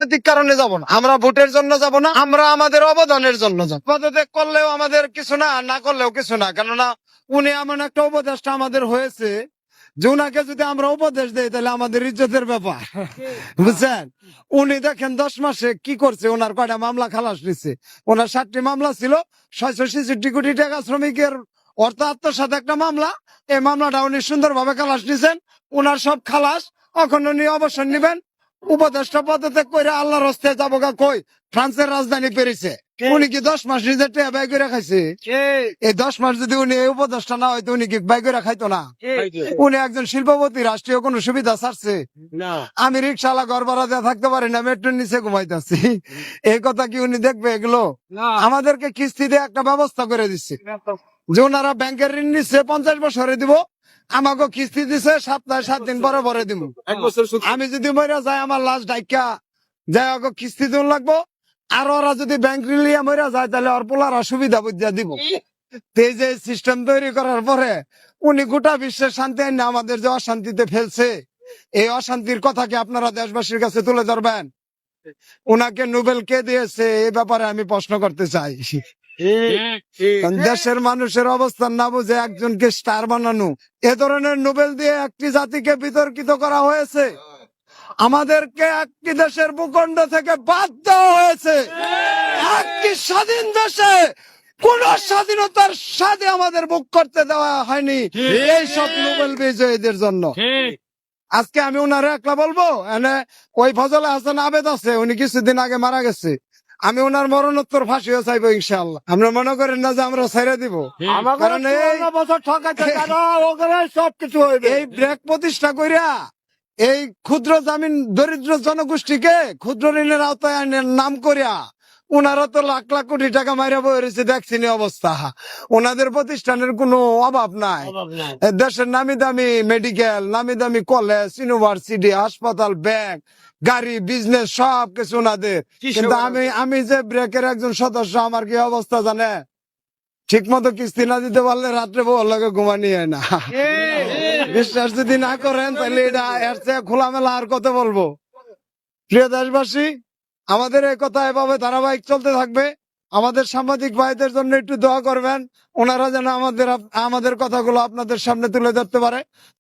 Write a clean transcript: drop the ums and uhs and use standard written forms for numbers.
রাজনৈতিক কারণে যাব না, আমরা ভোটের জন্য যাব না, আমরা আমাদের অবদানের জন্য যাব। পদত্যাগ করলেও আমাদের কিছু না, না করলেও কিছু না, কেননা উনি এমন একটা উপদেষ্টা আমাদের হয়েছে যে উনাকে যদি আমরা উপদেশ দেই তাহলে আমাদের ইজ্জতের ব্যাপার, বুঝছেন? উনি দেখেন 10 মাসে কি করছে, ওনার কয়টা মামলা খালাস নিচ্ছে। ওনার 7টি মামলা ছিল, 666 কোটি টাকা শ্রমিকের অর্থ আত্মসাৎ একটা মামলা। এই মামলাটা উনি সুন্দরভাবে খালাস নিছেন, উনার সব খালাস। এখন উনি অবসর নিবেন, উপদেষ্টা পদত্যাগ করে আল্লাহর হস্তে যাবো গা কই, ফ্রান্সের রাজধানী প্যারিসে। উনি কি 10 মাস নিজের টাকা ব্যয় করে খাইছে? এই 10 মাস যদি উনি এই উপদেষ্টা না হয়তো উনি কি ব্যয় করে খাইতো না? উনি একজন শিল্পপতি, রাষ্ট্রীয় কোনো সুবিধা ছাড়ছে? আমি রিক্সাওয়ালা ঘর ভাড়া দিয়ে থাকতে পারি না, মেট্রোর নিচে ঘুমাইতেছি, এই কথা কি উনি দেখবে? এগুলো আমাদেরকে কিস্তি দিয়ে একটা ব্যবস্থা করে দিচ্ছে যে ওনারা ব্যাংকের ঋণ নিচ্ছে 50 বছরে দিব, আমাকে কিস্তি দিছে সপ্তাহে 7 দিন পরে পরে দিব। আমি যদি মরে যাই আমার লাশ ডাইকা যাই ওকে কিস্তি দিন লাগবো, আর ওরা যদি ব্যাংক ঋণ লিয়ে মরে যায় তাহলে ওর পোলার অসুবিধা বুঝিয়া দিব। এই যে সিস্টেম তৈরি করার পরে উনি গোটা বিশ্বের শান্তি আইনে আমাদের যে অশান্তিতে ফেলছে, এই অশান্তির কথা কি আপনারা দেশবাসীর কাছে তুলে ধরবেন? উনাকে নোবেল কে দিয়েছে এই ব্যাপারে আমি প্রশ্ন করতে চাই। দেশের মানুষের অবস্থান না বুঝে একজনকে স্টার বানানো, এ ধরনের নোবেল দিয়ে একটি জাতিকে বিতর্কিত করা হয়েছে। আমাদেরকে একটি দেশের ভূখণ্ড থেকে বাদ দেওয়া হয়েছে। একটি স্বাধীন দেশে কোন স্বাধীনতার স্বাদে আমাদের ভোগ করতে দেওয়া হয়নি এই সব নোবেল বিজয়ীদের জন্য। আজকে আমি ওনারা একলা বলবো, ওই ফজল হাসান আবেদ আছে, উনি কিছুদিন আগে মারা গেছে, আমি ওনার মরণোত্তর ফাঁসিও চাইবো ইনশাআল্লাহ। আমরা মনে করেন না যে আমরা ছেড়ে দিব, কারণ সবকিছু এই ব্রেক প্রতিষ্ঠা করিয়া এই ক্ষুদ্র জামিন দরিদ্র জনগোষ্ঠীকে ক্ষুদ্র ঋণের আওতায় নাম করিয়া ওনারা তো লাখ লাখ কোটি টাকা মাইরা বয়ে রয়েছে, দেখছিনি অবস্থা। ওনাদের প্রতিষ্ঠানের কোনো অভাব নাই। দেশের নামি দামি মেডিকেল, নামি দামি কলেজ, ইউনিভার্সিটি, হাসপাতাল, ব্যাংক, গাড়ি, বিজনেস সব কিছু ওনাদের। কিন্তু আমি যে ব্রেকের একজন সদস্য, আমার কি অবস্থা জানে? ঠিক মতো কিস্তি না দিতে পারলে রাত্রে বউ লাগে ঘুমানি হয় না। বিশ্বাস যদি না করেন তাহলে এটা এর চেয়ে খোলামেলা আর কত বলবো। প্রিয় দেশবাসী, আমাদের এই কথা এভাবে ধারাবাহিক চলতে থাকবে। আমাদের সাংবাদিক ভাইদের জন্য একটু দোয়া করবেন, ওনারা যেন আমাদের কথাগুলো আপনাদের সামনে তুলে ধরতে পারে।